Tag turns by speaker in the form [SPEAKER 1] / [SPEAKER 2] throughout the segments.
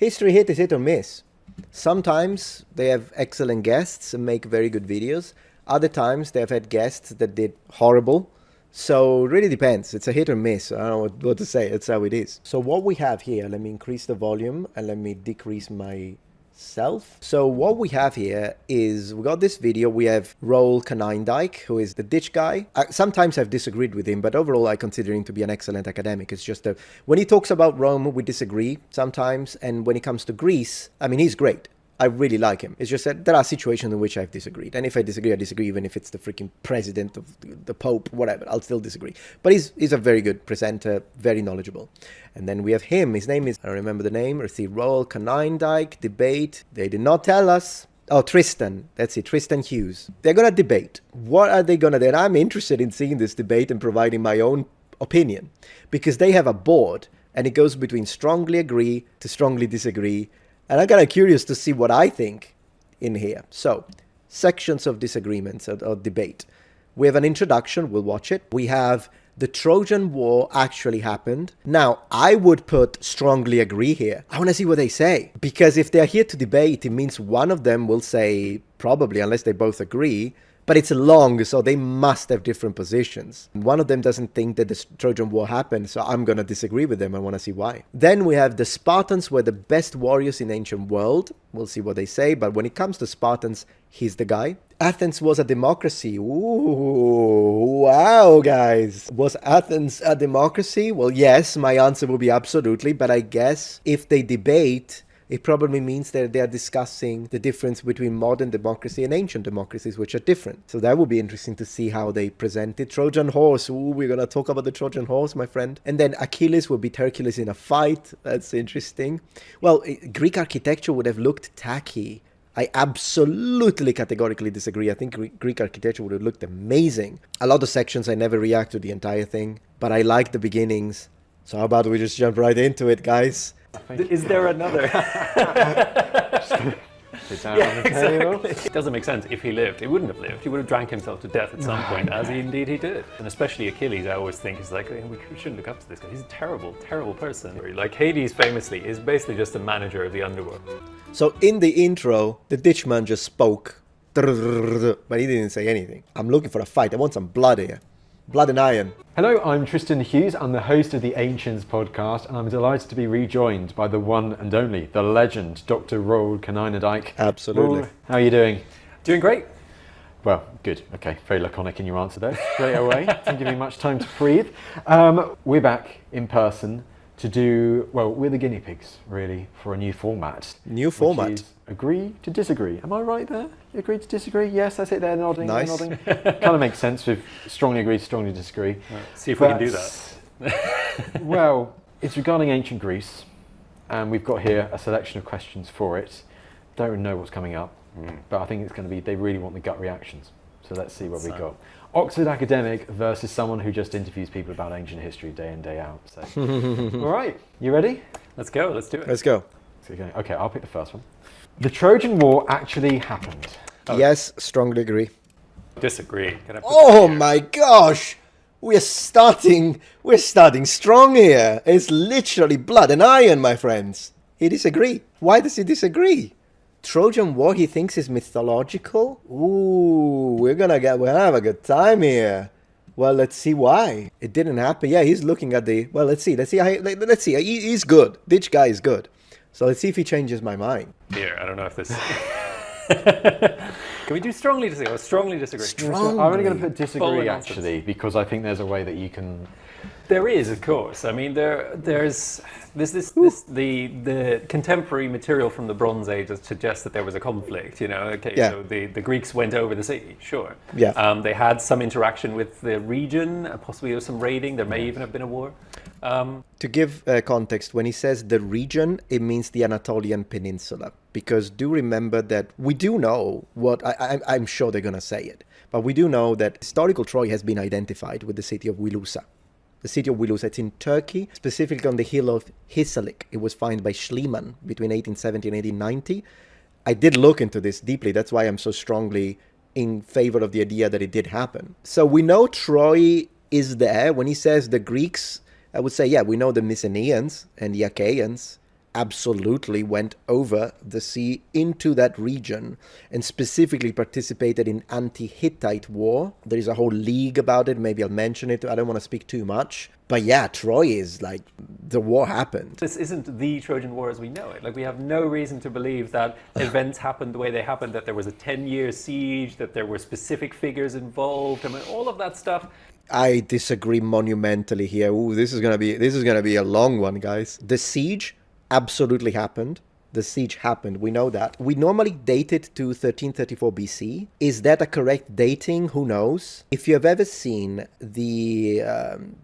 [SPEAKER 1] history is hit or miss. Sometimes they have excellent guests and make very good videos. Other times they have had guests that did horrible. So it really depends. It's a hit or miss. I don't know what to say. That's how it is. So what we have here, let me increase the volume and let me decrease myself. So what we have here is, we got this video. We have Roel Canine, who is the ditch guy. Sometimes I've disagreed with him, but overall I consider him to be an excellent academic. It's just that when he talks about Rome, we disagree sometimes. And when it comes to Greece, I mean, he's great. I really like him. It's just that there are situations in which I've disagreed. And if I disagree, I disagree, even if it's the freaking president of the Pope, whatever. I'll still disagree. But he's a very good presenter, very knowledgeable. And then we have him. His name is, I don't remember the name. Let's see, Roel Canine debate. They did not tell us. Oh, Tristan. That's it, Tristan Hughes. They're going to debate. What are they going to do? And I'm interested in seeing this debate and providing my own opinion. Because they have a board, and it goes between strongly agree to strongly disagree. And I'm kind of curious to see what I think in here. So, sections of disagreements or debate. We have an introduction. We'll watch it. We have the Trojan War actually happened. Now, I would put strongly agree here. I want to see what they say. Because if they're here to debate, it means one of them will say, probably, unless they both agree, but it's long, so they must have different positions. One of them doesn't think that the Trojan War happened, so I'm going to disagree with them. I want to see why. Then we have the Spartans were the best warriors in the ancient world. We'll see what they say, but when it comes to Spartans, he's the guy. Athens was a democracy. Ooh, wow, guys. Was Athens a democracy? Well, yes, my answer will be absolutely, but I guess if they debate, it probably means that they are discussing the difference between modern democracy and ancient democracies, which are different. So that would be interesting to see how they present it. Trojan Horse. Ooh, we're going to talk about the Trojan Horse, my friend. And then Achilles will beat Hercules in a fight. That's interesting. Well, Greek architecture would have looked tacky. I absolutely categorically disagree. I think Greek architecture would have looked amazing. A lot of sections, I never react to the entire thing, but I like the beginnings. So how about we just jump right into it, guys?
[SPEAKER 2] Is there another?
[SPEAKER 3] Sit down on the table.
[SPEAKER 2] It doesn't make sense if he lived. He wouldn't have lived. He would have drank himself to death at some point, as indeed he did. And especially Achilles, I always think is like, we shouldn't look up to this guy. He's a terrible, terrible person. Like Hades famously is basically just a manager of the underworld.
[SPEAKER 1] So in the intro, the ditchman just spoke, but he didn't say anything. I'm looking for a fight. I want some blood here. Blood and iron.
[SPEAKER 3] Hello, I'm Tristan Hughes. I'm the host of the Ancients podcast, and I'm delighted to be rejoined by the one and only, the legend, Dr. Roel Canine.
[SPEAKER 1] Absolutely.
[SPEAKER 3] Roel, how are you doing?
[SPEAKER 2] Doing great.
[SPEAKER 3] Well, good. Okay, very laconic in your answer there. Straight away. Didn't give me much time to breathe. We're back in person to do, well, we're the guinea pigs, really, for a new format.
[SPEAKER 1] New format.
[SPEAKER 3] Which is agree to disagree. Am I right there? Agree to disagree? Yes, that's it there, nodding.
[SPEAKER 1] Nice.
[SPEAKER 3] Nodding. Kind of makes sense with strongly agree to strongly disagree.
[SPEAKER 2] Right, see if we can do that.
[SPEAKER 3] Well, it's regarding ancient Greece, and we've got here a selection of questions for it. Don't know what's coming up, but I think it's going to be, they really want the gut reactions. So let's see what we got. Oxford academic versus someone who just interviews people about ancient history day in, day out. So, all right, you ready?
[SPEAKER 2] Let's go. Let's do it.
[SPEAKER 1] Let's go.
[SPEAKER 3] Okay, I'll pick the first one. The Trojan War actually happened.
[SPEAKER 1] Oh. Yes, strongly agree.
[SPEAKER 2] Disagree.
[SPEAKER 1] Oh my gosh! We're starting strong here. It's literally blood and iron, my friends. He disagrees. Why does he disagree? Trojan War he thinks is mythological? Ooh, we're gonna have a good time here. Well, let's see why. It didn't happen. Yeah, he's looking at the... Well, let's see. Let's see. He's good. Ditch guy is good. So let's see if he changes my mind.
[SPEAKER 2] Here, I don't know if this... Can we do strongly disagree or strongly disagree?
[SPEAKER 1] Strongly.
[SPEAKER 3] I'm only going to put disagree
[SPEAKER 2] Bowling
[SPEAKER 3] actually, because I think there's a way that you can...
[SPEAKER 2] There is, of course. I mean, there's the contemporary material from the Bronze Age that suggests that there was a conflict. You know, okay,
[SPEAKER 1] Yeah.
[SPEAKER 2] so the Greeks went over the sea, sure.
[SPEAKER 1] Yeah.
[SPEAKER 2] They had some interaction with the region, possibly there was some raiding. There may even have been a war.
[SPEAKER 1] To give context, when he says the region, it means the Anatolian Peninsula. Because do remember that we do know what, I'm sure they're going to say it, but we do know that historical Troy has been identified with the city of Wilusa. The city of Wilusa, it's in Turkey, specifically on the hill of Hisalik. It was found by Schliemann between 1870 and 1890. I did look into this deeply. That's why I'm so strongly in favor of the idea that it did happen. So we know Troy is there. When he says the Greeks, I would say, yeah, we know the Mycenaeans and the Achaeans. absolutely went over the sea into that region and specifically participated in anti-Hittite war. There is a whole league about it. Maybe I'll mention it. I don't want to speak too much. But yeah, Troy is like, the war happened.
[SPEAKER 2] This isn't the Trojan War as we know it. Like, we have no reason to believe that events happened the way they happened, that there was a 10-year siege, that there were specific figures involved. I mean, all of that stuff.
[SPEAKER 1] I disagree monumentally here. Ooh, this is gonna be a long one, guys. The siege absolutely happened. The siege happened. We know that. We normally date it to 1334 BC. Is that a correct dating? Who knows? If you have ever seen the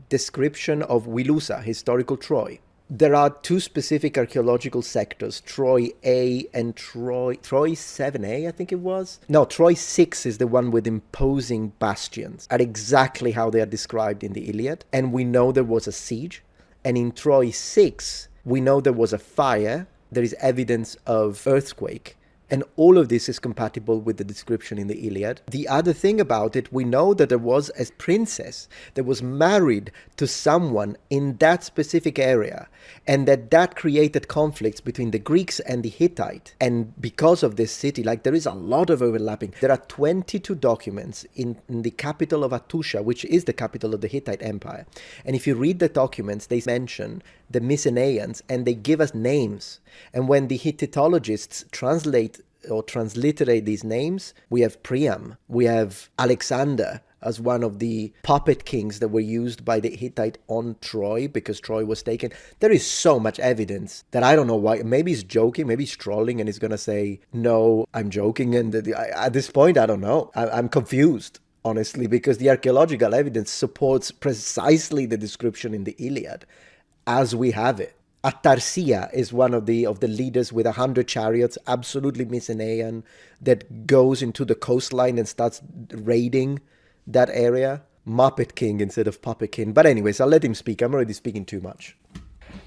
[SPEAKER 1] description of Wilusa, historical Troy, there are two specific archaeological sectors, Troy A and Troy 7A, I think it was. No, Troy 6 is the one with imposing bastions, are exactly how they are described in the Iliad. And we know there was a siege. And in Troy 6, we know there was a fire. There is evidence of earthquake. And all of this is compatible with the description in the Iliad. The other thing about it, we know that there was a princess that was married to someone in that specific area, and that created conflicts between the Greeks and the Hittite. And because of this city, like, there is a lot of overlapping. There are 22 documents in the capital of Hattusha, which is the capital of the Hittite Empire. And if you read the documents, they mention the Mycenaeans and they give us names. And when the Hittitologists translate or transliterate these names, we have Priam, we have Alexander as one of the puppet kings that were used by the Hittite on Troy because Troy was taken. There is so much evidence that I don't know why. Maybe he's joking, maybe he's trolling and he's going to say, no, I'm joking. And at this point, I don't know. I'm confused, honestly, because the archaeological evidence supports precisely the description in the Iliad as we have it. Atarsia is one of the leaders with 100 chariots, absolutely Mycenaean, that goes into the coastline and starts raiding that area. Muppet King instead of Puppet King. But anyways, I'll let him speak. I'm already speaking too much.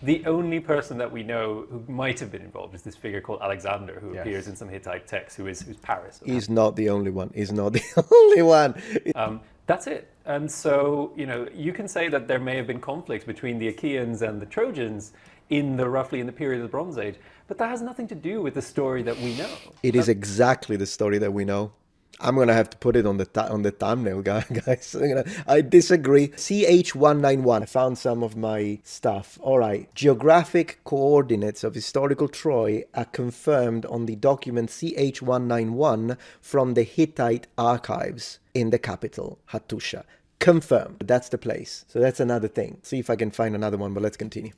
[SPEAKER 2] The only person that we know who might have been involved is this figure called Alexander, who appears in some Hittite texts, who's Paris.
[SPEAKER 1] He's not the only one. He's not the only one.
[SPEAKER 2] That's it. And so, you can say that there may have been conflicts between the Achaeans and the Trojans roughly in the period of the Bronze Age, but that has nothing to do with the story that we know.
[SPEAKER 1] It is exactly the story that we know. I'm gonna have to put it on the thumbnail, guys. I disagree. CH191. I found some of my stuff. All right. Geographic coordinates of historical Troy are confirmed on the document CH191 from the Hittite archives in the capital, Hattusha. Confirmed. That's the place. So that's another thing. See if I can find another one, but let's continue.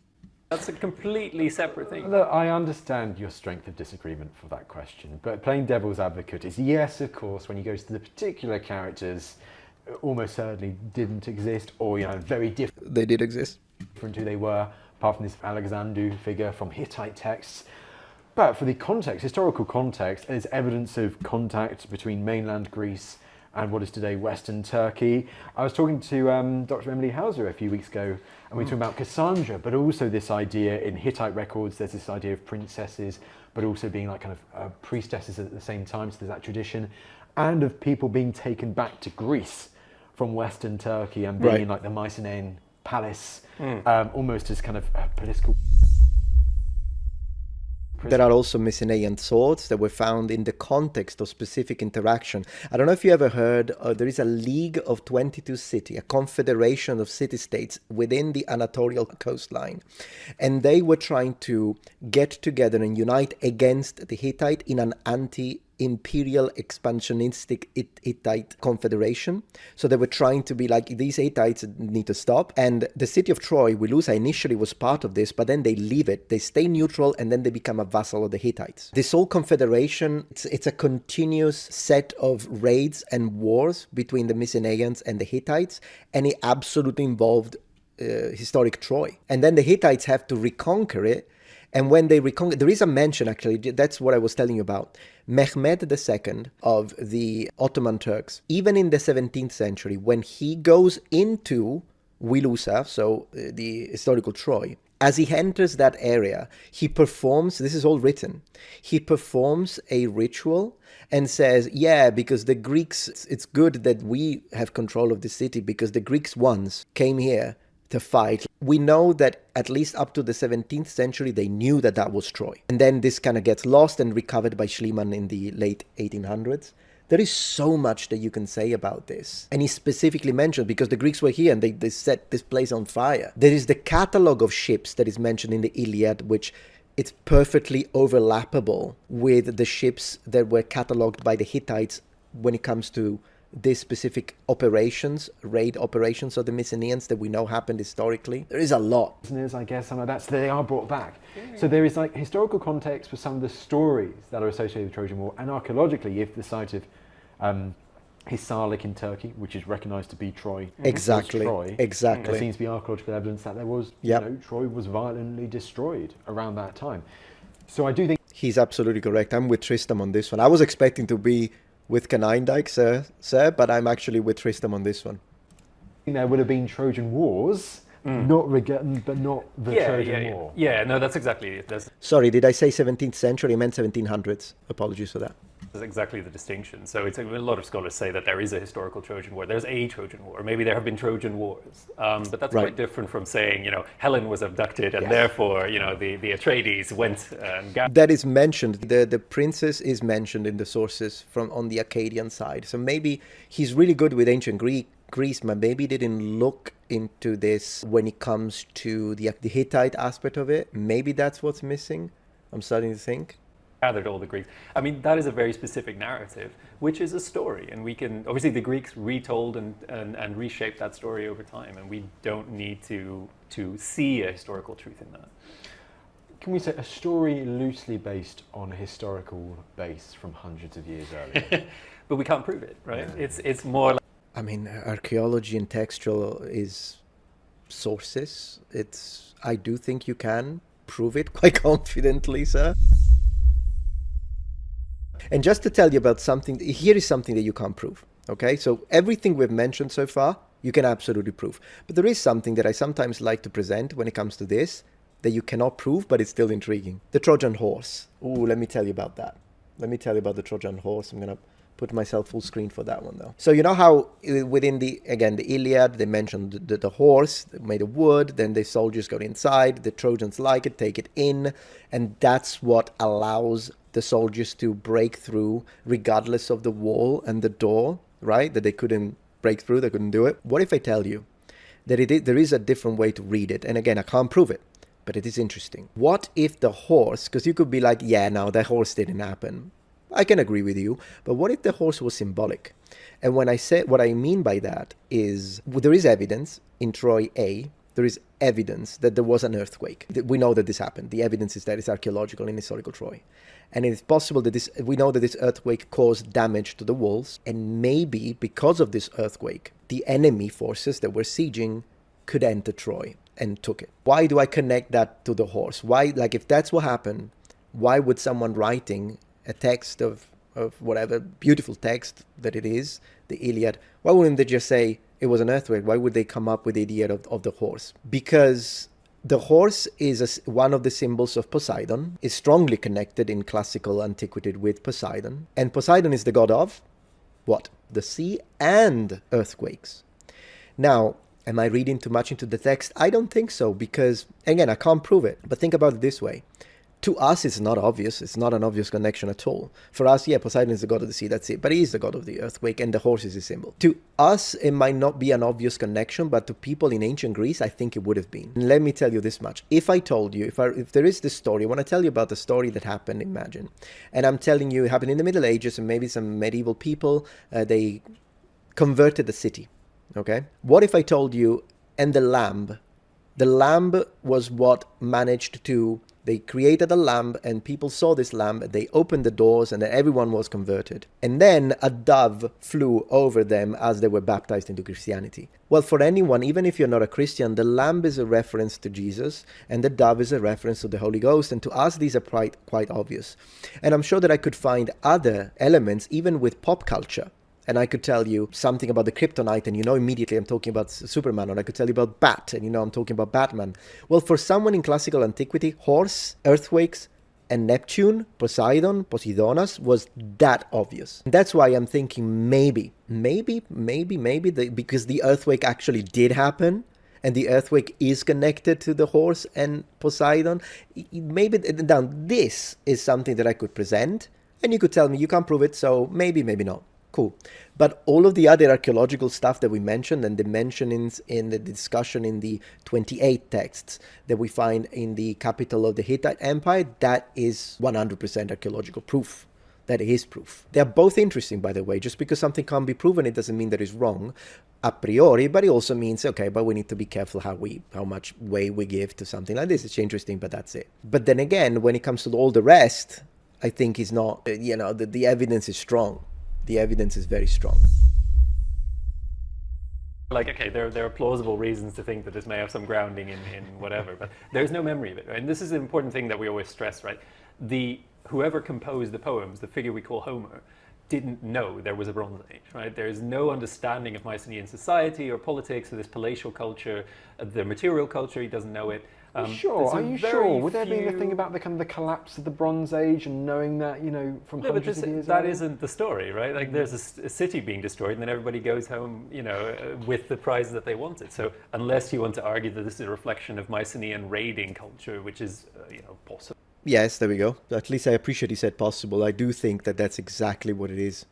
[SPEAKER 2] That's a completely separate thing.
[SPEAKER 3] Look, I understand your strength of disagreement for that question, but playing devil's advocate is, yes, of course, when you go to the particular characters, almost certainly didn't exist, or, very different.
[SPEAKER 1] They did exist.
[SPEAKER 3] Different who they were, apart from this Alexandru figure from Hittite texts. But for the context, historical context, there's evidence of contact between mainland Greece and what is today Western Turkey. I was talking to Dr. Emily Hauser a few weeks ago, and we were talking about Cassandra, but also this idea in Hittite records, there's this idea of princesses, but also being like kind of priestesses at the same time, so there's that tradition, and of people being taken back to Greece from Western Turkey and being in like the Mycenaean palace, almost as kind of a political.
[SPEAKER 1] There are also Mycenaean swords that were found in the context of specific interaction. I don't know if you ever heard, there is a League of 22 cities, a confederation of city-states within the Anatolian coastline. And they were trying to get together and unite against the Hittite in an anti-imperial expansionistic Hittite confederation. So they were trying to be like, these Hittites need to stop. And the city of Troy, Wilusa, initially was part of this, but then they leave it. They stay neutral and then they become a vassal of the Hittites. This whole confederation, it's a continuous set of raids and wars between the Mycenaeans and the Hittites, and it absolutely involved historic Troy. And then the Hittites have to reconquer it. And when they reconquer, there is a mention, actually, that's what I was telling you about. Mehmed II of the Ottoman Turks, even in the 17th century, when he goes into Wilusa, so the historical Troy, as he enters that area, he performs, this is all written, he performs a ritual and says, yeah, because the Greeks, it's good that we have control of the city because the Greeks once came here to fight. we know that at least up to the 17th century, they knew that that was Troy. And then this kind of gets lost and recovered by Schliemann in the late 1800s. There is so much that you can say about this. And he specifically mentioned, because the Greeks were here and they set this place on fire. There is the catalogue of ships that is mentioned in the Iliad, which it's perfectly overlappable with the ships that were catalogued by the Hittites when it comes to these specific operations, raid operations of the Mycenaeans that we know happened historically. There is a lot.
[SPEAKER 3] I guess some of that, they are brought back. So there is like historical context for some of the stories that are associated with the Trojan War, and archaeologically, if the site of Hisarlik in Turkey, which is recognised to be Troy,
[SPEAKER 1] Exactly. Exactly.
[SPEAKER 3] There seems to be archaeological evidence that there was, Troy was violently destroyed around that time. So I do think
[SPEAKER 1] he's absolutely correct. I'm with Tristram on this one. I was expecting to be with Canindike, sir, but I'm actually with Tristram on this one.
[SPEAKER 3] There would have been Trojan Wars, but not the Trojan War.
[SPEAKER 2] Yeah, no, that's exactly it.
[SPEAKER 1] Sorry, did I say 17th century? I meant 1700s. Apologies for that.
[SPEAKER 2] That's exactly the distinction. So it's a lot of scholars say that there is a historical Trojan War. There's a Trojan War. Maybe there have been Trojan Wars. But that's quite different from saying, Helen was abducted and therefore, the Atreides went and got...
[SPEAKER 1] That is mentioned. The princess is mentioned in the sources on the Akkadian side. So maybe he's really good with ancient Greece, but maybe didn't look into this when it comes to the Hittite aspect of it. Maybe that's what's missing. I'm starting to think.
[SPEAKER 2] Gathered all the Greeks. I mean, that is a very specific narrative, which is a story. And we can, obviously the Greeks retold and reshaped that story over time. And we don't need to see a historical truth in that.
[SPEAKER 3] Can we say a story loosely based on a historical base from hundreds of years earlier?
[SPEAKER 2] But we can't prove it, right? Yeah. It's more like...
[SPEAKER 1] I mean, archaeology and textual is sources. I do think you can prove it quite confidently, sir. And just to tell you about something, here is something that you can't prove, okay? So everything we've mentioned so far, you can absolutely prove. But there is something that I sometimes like to present when it comes to this, that you cannot prove, but it's still intriguing. The Trojan Horse. Ooh, let me tell you about that. Let me tell you about the Trojan Horse. I'm going to put myself full screen for that one, though. So you know how within the Iliad, they mentioned the horse made of wood, then the soldiers got inside, the Trojans like it, take it in, and that's what allows the soldiers to break through regardless of the wall and the door, right? That they couldn't break through, they couldn't do it. What if I tell you that there is a different way to read it? And again, I can't prove it, but it is interesting. What if the horse, because you could be like, yeah, no, the horse didn't happen. I can agree with you, but what if the horse was symbolic? And when I say, what I mean by that is, there is evidence in Troy A, there is evidence that there was an earthquake. We know that this happened. The evidence is that it's archaeological in historical Troy. And it's possible that we know that this earthquake caused damage to the walls, and maybe because of this earthquake, the enemy forces that were sieging could enter Troy and took it. Why do I connect that to the horse? Why, like, if that's what happened, why would someone writing a text of whatever beautiful text that it is, the Iliad, why wouldn't they just say it was an earthquake? Why would they come up with the idea of the horse? Because the horse is one of the symbols of Poseidon, is strongly connected in classical antiquity with Poseidon. And Poseidon is the god of what? The sea and earthquakes. Now, am I reading too much into the text? I don't think so, because, again, I can't prove it. But think about it this way. To us, it's not obvious. It's not an obvious connection at all. For us, yeah, Poseidon is the god of the sea, that's it. But he is the god of the earthquake, and the horse is his symbol. To us, it might not be an obvious connection, but to people in ancient Greece, I think it would have been. And let me tell you this much. If I told you, if there is this story, I want to tell you about the story that happened, imagine. And I'm telling you, it happened in the Middle Ages, and maybe some medieval people, they converted the city, okay? What if I told you, and the lamb was what managed to... They created a lamb, and people saw this lamb, they opened the doors, and then everyone was converted. And then a dove flew over them as they were baptized into Christianity. Well, for anyone, even if you're not a Christian, the lamb is a reference to Jesus, and the dove is a reference to the Holy Ghost, and to us these are quite obvious. And I'm sure that I could find other elements, even with pop culture. And I could tell you something about the kryptonite, and you know immediately I'm talking about Superman, or I could tell you about Bat, and you know I'm talking about Batman. Well, for someone in classical antiquity, horse, earthquakes, and Neptune, Poseidonas, was that obvious. And that's why I'm thinking maybe, because the earthquake actually did happen, and the earthquake is connected to the horse and Poseidon, maybe down this is something that I could present, and you could tell me you can't prove it, so maybe not. Cool. But all of the other archaeological stuff that we mentioned, and the mentionings in the discussion in the 28 texts that we find in the capital of the Hittite Empire, that is 100% archaeological proof. That is proof. They are both interesting, by the way. Just because something can't be proven, it doesn't mean that it's wrong a priori, but it also means, okay, but we need to be careful how much weight we give to something like this. It's interesting, but that's it. But then again, when it comes to all the rest, I think is not, the evidence is strong. The evidence is very strong.
[SPEAKER 2] Like, okay, there are plausible reasons to think that this may have some grounding in whatever, but there's no memory of it. Right? And this is an important thing that we always stress, right? Whoever composed the poems, the figure we call Homer, didn't know there was a Bronze Age, right? There is no understanding of Mycenaean society or politics or this palatial culture, the material culture. He doesn't know it.
[SPEAKER 3] Are you sure? Would there be a thing about the collapse of the Bronze Age and knowing that, from hundreds of years
[SPEAKER 2] that isn't the story, right? Like there's a city being destroyed and then everybody goes home, with the prize that they wanted. So unless you want to argue that this is a reflection of Mycenaean raiding culture, which is, possible.
[SPEAKER 1] Yes, there we go. At least I appreciate he said possible. I do think that that's exactly what it is.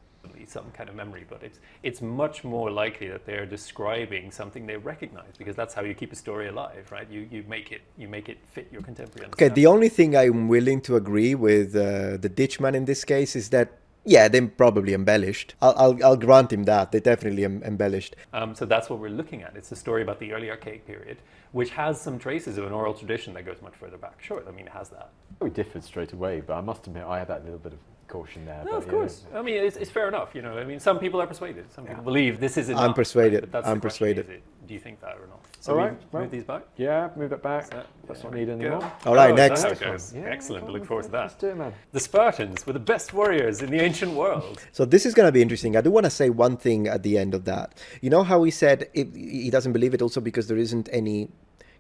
[SPEAKER 2] Some kind of memory, but it's much more likely that they're describing something they recognize, because that's how you keep a story alive, right? You make it fit your contemporary understanding.
[SPEAKER 1] Okay, the only thing I'm willing to agree with the Ditchman in this case is that, yeah, they probably embellished. I'll grant him that. They definitely embellished.
[SPEAKER 2] So that's what we're looking at. It's a story about the early archaic period, which has some traces of an oral tradition that goes much further back. Sure, it has that.
[SPEAKER 3] We differed straight away, but I must admit I had that little bit of caution there.
[SPEAKER 2] No, of course. I mean, it's fair enough. Some people are persuaded. Some people believe this is enough.
[SPEAKER 1] I'm persuaded.
[SPEAKER 2] Right?
[SPEAKER 1] I'm persuaded.
[SPEAKER 2] Do you think that or not? So
[SPEAKER 3] all right,
[SPEAKER 2] move these back?
[SPEAKER 3] Yeah, move it back. That's not needed anymore.
[SPEAKER 1] All right, next.
[SPEAKER 2] Yeah, excellent. Look forward to that.
[SPEAKER 3] Let's do it, man.
[SPEAKER 2] The Spartans were the best warriors in the ancient world.
[SPEAKER 1] So this is going to be interesting. I do want to say one thing at the end of that. You know how he said he doesn't believe it also because there isn't any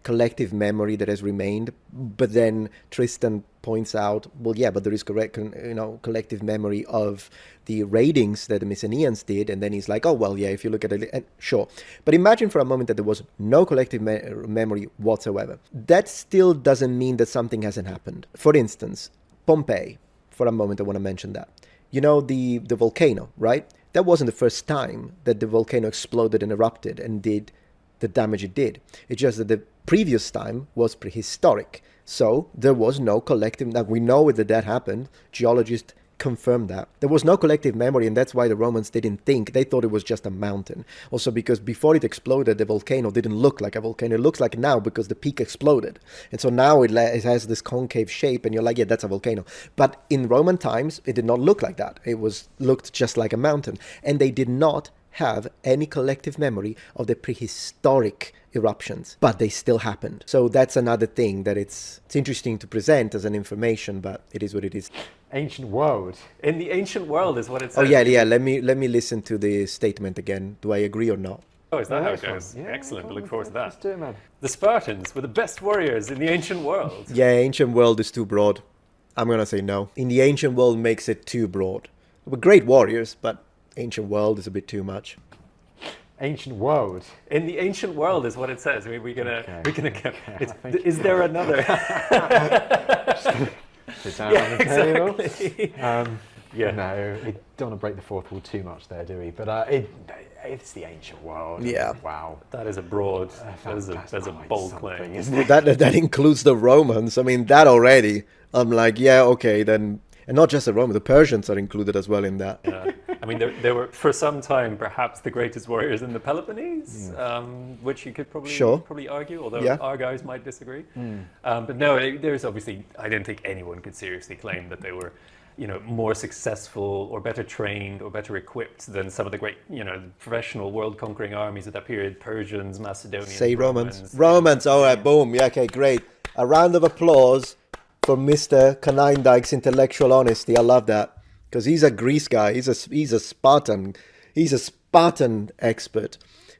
[SPEAKER 1] collective memory that has remained, but then Tristan points out, well, yeah, but there is collective memory of the raidings that the Mycenaeans did, and then he's like, oh, well, yeah, if you look at it, and sure. But imagine for a moment that there was no collective memory whatsoever. That still doesn't mean that something hasn't happened. For instance, Pompeii, for a moment I want to mention that. The volcano, right? That wasn't the first time that the volcano exploded and erupted and did the damage it did. It's just that the previous time was prehistoric. So there was no collective, now we know that happened, geologists confirmed that. There was no collective memory, and that's why the Romans didn't think, they thought it was just a mountain. Also because before it exploded, the volcano didn't look like a volcano. It looks like now because the peak exploded. And so now it has this concave shape, and you're like, yeah, that's a volcano. But in Roman times, it did not look like that. It looked just like a mountain. And they did not have any collective memory of the prehistoric eruptions, but they still happened. So that's another thing that it's interesting to present as an information, but it is what it is.
[SPEAKER 3] Ancient world.
[SPEAKER 2] In the ancient world is what it says.
[SPEAKER 1] Oh yeah. Let me listen to the statement again. Do I agree or not?
[SPEAKER 2] Oh, is that how it goes? Yeah, excellent. Look forward to that.
[SPEAKER 3] Let's do it, man.
[SPEAKER 2] The Spartans were the best warriors in the ancient world.
[SPEAKER 1] Yeah, ancient world is too broad. I'm gonna say no. In the ancient world makes it too broad. We're great warriors, but ancient world is a bit too much.
[SPEAKER 3] Ancient world.
[SPEAKER 2] In the ancient world is what it says. We're gonna.
[SPEAKER 3] Okay.
[SPEAKER 2] Is there another?
[SPEAKER 3] Sit down on the table.
[SPEAKER 2] Exactly.
[SPEAKER 3] No, we don't want to break the fourth wall too much there, do we? But it's the ancient world.
[SPEAKER 1] Yeah.
[SPEAKER 3] Wow.
[SPEAKER 2] That is a broad. That's a bold claim,
[SPEAKER 3] isn't it?
[SPEAKER 1] That includes the Romans. I mean, that already. I'm like, yeah, okay, then. And not just the Romans, the Persians are included as well in that.
[SPEAKER 2] Yeah. I mean, there were, for some time, perhaps the greatest warriors in the Peloponnese, which you could probably argue, although our guys might disagree. But no, there's obviously, I don't think anyone could seriously claim that they were, more successful or better trained or better equipped than some of the great, professional world-conquering armies of that period, Persians, Macedonians.
[SPEAKER 1] Say Romans, all right, boom. Yeah, okay, great. A round of applause for Mr. Canine-Dyke's intellectual honesty. I love that. Because he's a Greece guy. He's a Spartan. He's a Spartan expert.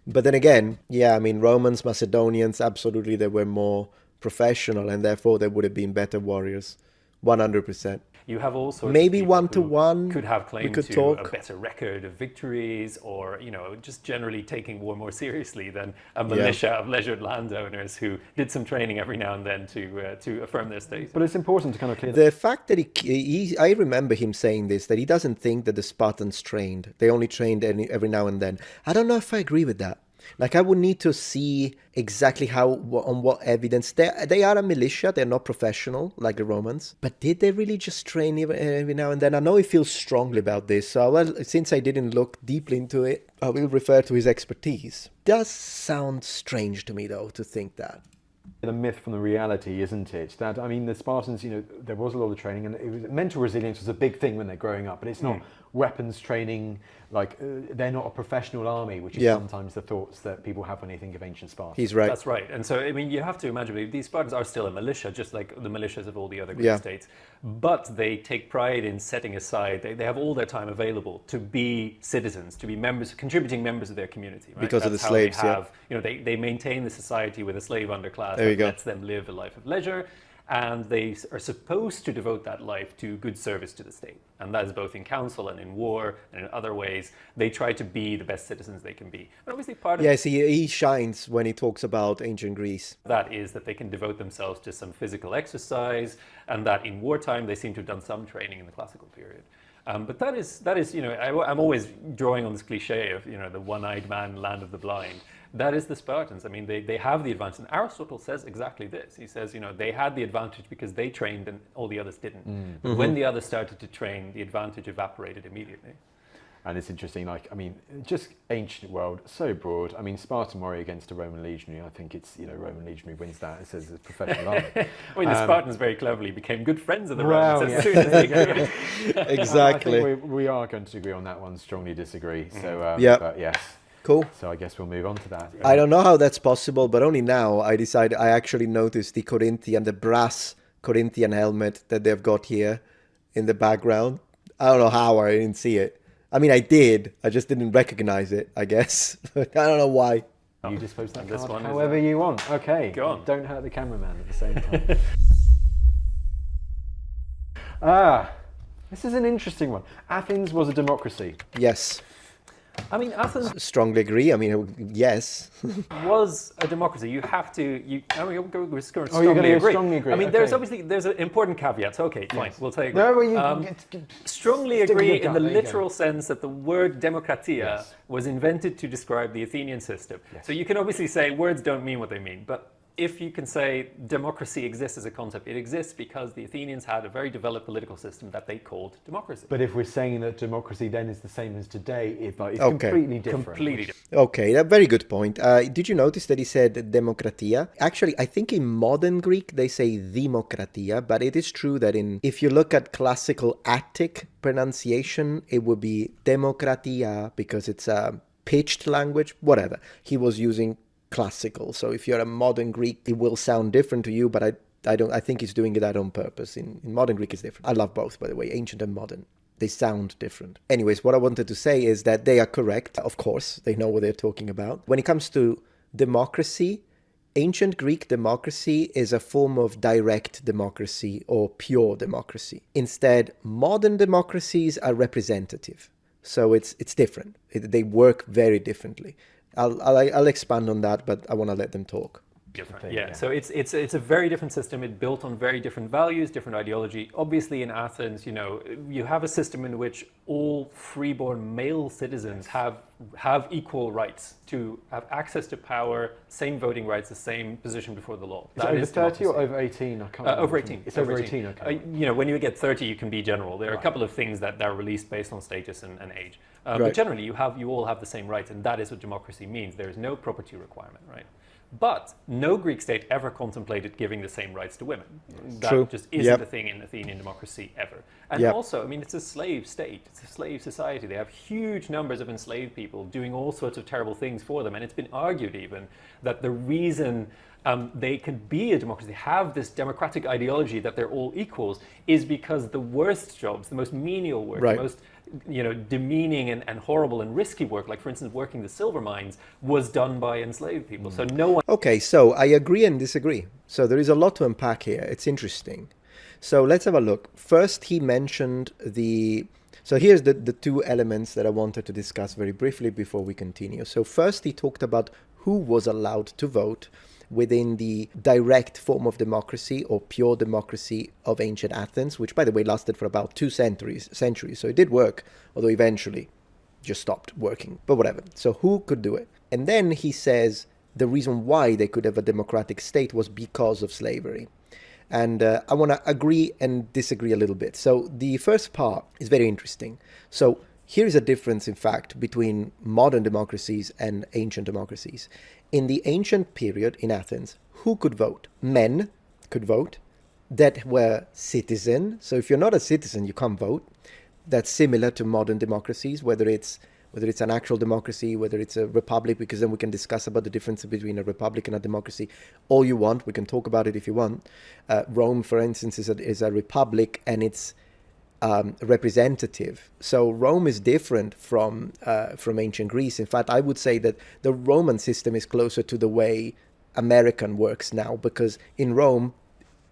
[SPEAKER 1] But then again, yeah, I mean, Romans, Macedonians, absolutely, they were more professional, and therefore they would have been better warriors. 100%.
[SPEAKER 2] You have all sorts
[SPEAKER 1] Maybe
[SPEAKER 2] of people
[SPEAKER 1] one-to-one,
[SPEAKER 2] who could have
[SPEAKER 1] we
[SPEAKER 2] claim
[SPEAKER 1] could
[SPEAKER 2] to
[SPEAKER 1] talk.
[SPEAKER 2] a better record of victories, or just generally taking war more seriously than a militia of leisured landowners who did some training every now and then to affirm their status.
[SPEAKER 3] But it's important to kind of clear
[SPEAKER 1] The fact that I remember him saying this, that he doesn't think that the Spartans trained. They only trained every now and then. I don't know if I agree with that. Like, I would need to see exactly on what evidence. They are a militia, they're not professional like the Romans. But did they really just train every now and then? I know he feels strongly about this, so since I didn't look deeply into it, I will refer to his expertise. Does sound strange to me, though, to think that.
[SPEAKER 3] the myth from the reality, isn't it? That, I mean, the Spartans, there was a lot of training, and mental resilience was a big thing when they're growing up, but it's not weapons training, like they're not a professional army, which is sometimes the thoughts that people have when they think of ancient Sparta.
[SPEAKER 1] He's right.
[SPEAKER 2] That's right. And so, I mean, you have to imagine these Spartans are still a militia, just like the militias of all the other Greek states, but they take pride in setting aside, they have all their time available to be citizens, to be members, contributing members of their community. Right?
[SPEAKER 1] Because of the slaves,
[SPEAKER 2] they maintain the society with a slave underclass
[SPEAKER 1] that
[SPEAKER 2] lets them live a life of leisure, and they are supposed to devote that life to good service to the state. And that is both in council and in war and in other ways. They try to be the best citizens they can be. And obviously part of
[SPEAKER 1] he shines when he talks about ancient Greece.
[SPEAKER 2] that is that they can devote themselves to some physical exercise, and that in wartime they seem to have done some training in the classical period. But that is, I'm always drawing on this cliche of, the one-eyed man, land of the blind. That is the Spartans. I mean, they have the advantage. And Aristotle says exactly this. He says, they had the advantage because they trained and all the others didn't. But when the others started to train, the advantage evaporated immediately.
[SPEAKER 3] And it's interesting, just ancient world, so broad. I mean, Spartan warrior against a Roman legionary, I think it's, Roman legionary wins that. It says it's professional army.
[SPEAKER 2] I mean, the Spartans very cleverly became good friends of the Romans as soon as they grew.
[SPEAKER 1] Exactly.
[SPEAKER 3] I think we are going to agree on that one, strongly disagree. So, but yes.
[SPEAKER 1] Cool.
[SPEAKER 3] So I guess we'll move on to that.
[SPEAKER 1] I don't know how that's possible, but only now I actually noticed the brass Corinthian helmet that they've got here in the background. I don't know how I didn't see it. I mean, I did. I just didn't recognize it, I guess. I don't know why.
[SPEAKER 3] You dispose that
[SPEAKER 2] This
[SPEAKER 3] card
[SPEAKER 2] one is
[SPEAKER 3] however you want. Okay.
[SPEAKER 2] Go on.
[SPEAKER 3] Don't hurt the cameraman at the same time. This is an interesting one. Athens was a democracy.
[SPEAKER 1] Yes.
[SPEAKER 2] I mean, Athens
[SPEAKER 1] Strongly agree. I mean, yes.
[SPEAKER 2] was a democracy. You have to. You're going to
[SPEAKER 3] strongly agree.
[SPEAKER 2] I mean,
[SPEAKER 3] Okay.
[SPEAKER 2] there's an important caveat. So, okay, fine, we'll take.
[SPEAKER 3] No, well,
[SPEAKER 2] strongly
[SPEAKER 3] stick with
[SPEAKER 2] agree
[SPEAKER 3] your
[SPEAKER 2] in
[SPEAKER 3] gut,
[SPEAKER 2] the
[SPEAKER 3] there you go.
[SPEAKER 2] literal sense that the word demokratia was invented to describe the Athenian system.
[SPEAKER 3] Yes.
[SPEAKER 2] So you can obviously say words don't mean what they mean, but if you can say democracy exists as a concept, it exists because the Athenians had a very developed political system that they called democracy.
[SPEAKER 3] But if we're saying that democracy then is the same as today, it's completely different.
[SPEAKER 2] Completely different.
[SPEAKER 1] Okay, a very good point. Did you notice that he said demokratia? Actually, I think in modern Greek they say demokratia, but it is true that if you look at classical Attic pronunciation, it would be demokratia because it's a pitched language, whatever. He was using classical. So if you're a modern Greek, it will sound different to you, but I think he's doing that on purpose. In modern Greek, it's different. I love both, by the way, ancient and modern. They sound different. Anyways, what I wanted to say is that they are correct. Of course, they know what they're talking about. When it comes to democracy, ancient Greek democracy is a form of direct democracy or pure democracy. Instead, modern democracies are representative. So it's different. They work very differently. I'll expand on that, but I want to let them talk.
[SPEAKER 2] Different. Yeah. So it's a very different system. It built on very different values, different ideology. Obviously, in Athens, you have a system in which all freeborn male citizens have equal rights to have access to power, same voting rights, the same position before the law.
[SPEAKER 3] Is it over 30 or over 18? I can't remember.
[SPEAKER 2] Over 18.
[SPEAKER 3] It's over 18. Okay.
[SPEAKER 2] When you get 30, you can be general. There are a couple of things that are released based on status and age. But generally, you all have the same rights, and that is what democracy means. There is no property requirement, right? But no Greek state ever contemplated giving the same rights to women. That just isn't a thing in Athenian democracy ever. And also, I mean, it's a slave state. It's a slave society. They have huge numbers of enslaved people doing all sorts of terrible things for them. And it's been argued even that the reason they can be a democracy, have this democratic ideology that they're all equals, is because the worst jobs, the most menial work, the most demeaning and horrible and risky work, like for instance working the silver mines, was done by enslaved people. So no one.
[SPEAKER 1] Okay, so I agree and disagree. So there is a lot to unpack here. It's interesting. So let's have a look. First, he mentioned so here's the two elements that I wanted to discuss very briefly before we continue. So first, he talked about who was allowed to vote within the direct form of democracy or pure democracy of ancient Athens, which, by the way, lasted for about 2 centuries. So it did work, although eventually just stopped working, but whatever. So who could do it? And then he says the reason why they could have a democratic state was because of slavery. And I want to agree and disagree a little bit. So the first part is very interesting. So here is a difference, in fact, between modern democracies and ancient democracies. In the ancient period in Athens, who could vote? Men could vote that were citizen. So if you're not a citizen, you can't vote. That's similar to modern democracies, whether it's an actual democracy, whether it's a republic, because then we can discuss about the difference between a republic and a democracy all you want. We can talk about it if you want. Rome, for instance, is a republic, and it's representative. So Rome is different from ancient Greece. In fact, I would say that the Roman system is closer to the way American works now, because in Rome,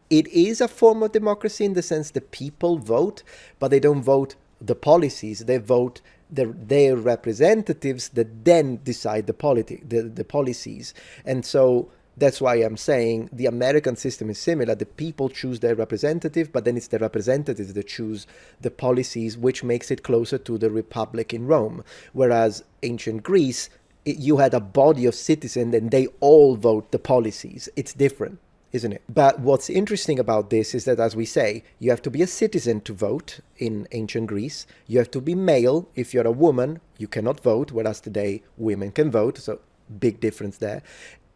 [SPEAKER 1] it is a form of democracy in the sense that people vote, but they don't vote the policies. They vote their representatives that then decide the policies. And so that's why I'm saying the American system is similar. The people choose their representative, but then it's the representatives that choose the policies, which makes it closer to the republic in Rome. Whereas ancient Greece, you had a body of citizens and they all vote the policies. It's different, isn't it? But what's interesting about this is that, as we say, you have to be a citizen to vote in ancient Greece. You have to be male. If you're a woman, you cannot vote, whereas today women can vote. So big difference there.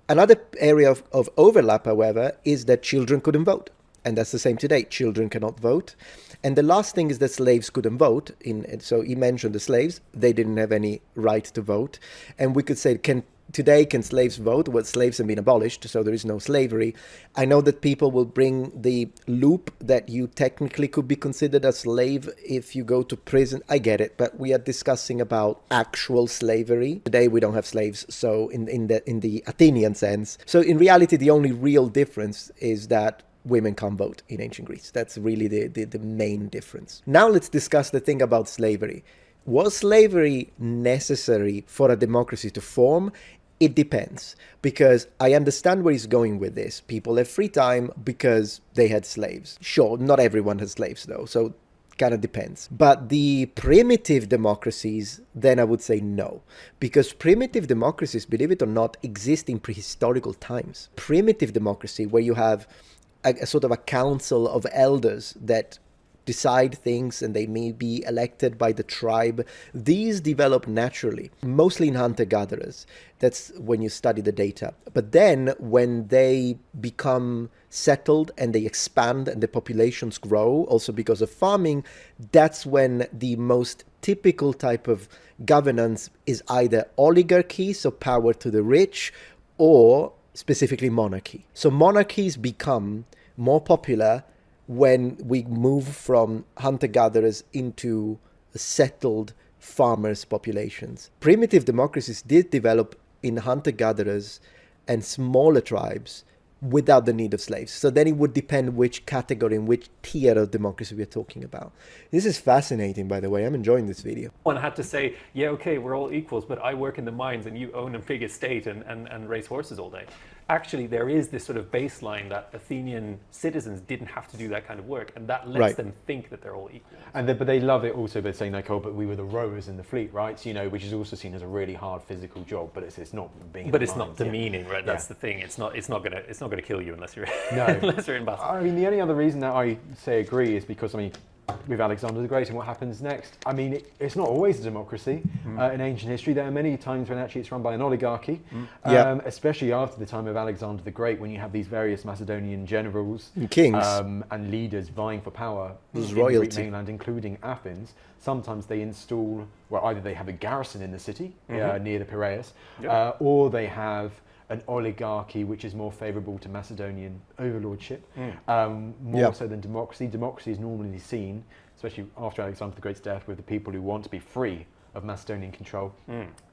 [SPEAKER 1] Another area of overlap, however, is that children couldn't vote. And that's the same today. Children cannot vote. And the last thing is that slaves couldn't vote. So he mentioned the slaves. They didn't have any right to vote. And we could say, today, can slaves vote? Well, slaves have been abolished, so there is no slavery. I know that people will bring the loop that you technically could be considered a slave if you go to prison. I get it, but we are discussing about actual slavery. Today, we don't have slaves, so in the Athenian sense. So in reality, the only real difference is that women can't vote in ancient Greece. That's really the main difference. Now let's discuss the thing about slavery. Was slavery necessary for a democracy to form? It depends, because I understand where he's going with this. People have free time because they had slaves. Sure, not everyone has slaves though, so kind of depends. But the primitive democracies, then I would say no, because primitive democracies, believe it or not, exist in prehistorical times. Primitive democracy, where you have a sort of a council of elders that decide things and they may be elected by the tribe. These develop naturally, mostly in hunter-gatherers. That's when you study the data. But then when they become settled and they expand and the populations grow, also because of farming, that's when the most typical type of governance is either oligarchy, so power to the rich, or specifically monarchy. So monarchies become more popular when we move from hunter-gatherers into settled farmers' populations. Primitive democracies did develop in hunter-gatherers and smaller tribes without the need of slaves. So then it would depend which category and which tier of democracy we're talking about. This is fascinating, by the way. I'm enjoying this video.
[SPEAKER 2] One had to say, yeah, okay, we're all equals, but I work in the mines and you own a big estate and race horses all day. Actually, there is this sort of baseline that Athenian citizens didn't have to do that kind of work, and that lets them think that they're all equal.
[SPEAKER 3] But they love it also by saying, like, oh, but we were the rowers in the fleet, right? So, which is also seen as a really hard physical job, but it's not being.
[SPEAKER 2] But it's not demeaning, right? That's the thing. It's not gonna kill you unless you're unless you're in battle.
[SPEAKER 3] I mean, the only other reason that I say agree is because with Alexander the Great and what happens next. I mean, it's not always a democracy in ancient history. There are many times when actually it's run by an oligarchy, especially after the time of Alexander the Great, when you have these various Macedonian generals,
[SPEAKER 1] kings,
[SPEAKER 3] and leaders vying for power in the
[SPEAKER 1] royalty.
[SPEAKER 3] Greek mainland, including Athens. Sometimes they install, well, either they have a garrison in the city near the Perioeci, or they have an oligarchy which is more favourable to Macedonian overlordship, more so than democracy. Democracy is normally seen, especially after Alexander the Great's death, with the people who want to be free of Macedonian control.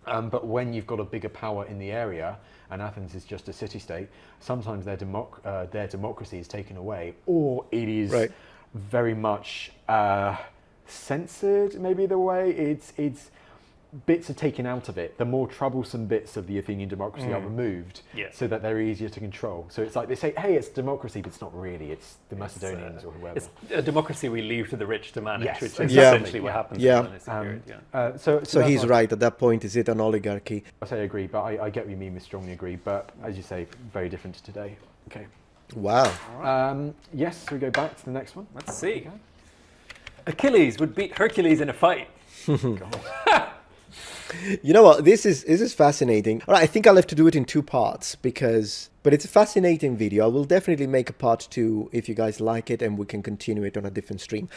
[SPEAKER 3] But when you've got a bigger power in the area, and Athens is just a city-state, sometimes their democracy is taken away, or it is very much censored, maybe the way it's bits are taken out of it. The more troublesome bits of the Athenian democracy are removed, so that they're easier to control. So it's like they say, hey, it's democracy, but it's not really. It's the Macedonians or whoever.
[SPEAKER 2] It's a democracy we leave to the rich to manage,
[SPEAKER 3] Yes,
[SPEAKER 2] which is
[SPEAKER 3] exactly.
[SPEAKER 2] essentially what happens in the Hellenistic period.
[SPEAKER 1] So he's right. At that point, is it an oligarchy?
[SPEAKER 3] I say agree, but I get what you mean with strongly agree. But as you say, very different to today. Okay.
[SPEAKER 1] Wow.
[SPEAKER 3] Yes, so we go back to the next one.
[SPEAKER 2] Let's see. Okay. Achilles would beat Hercules in a fight.
[SPEAKER 1] You know what? This is fascinating. All right, I think I'll have to do it in 2 parts but it's a fascinating video. I will definitely make a part 2 if you guys like it, and we can continue it on a different stream.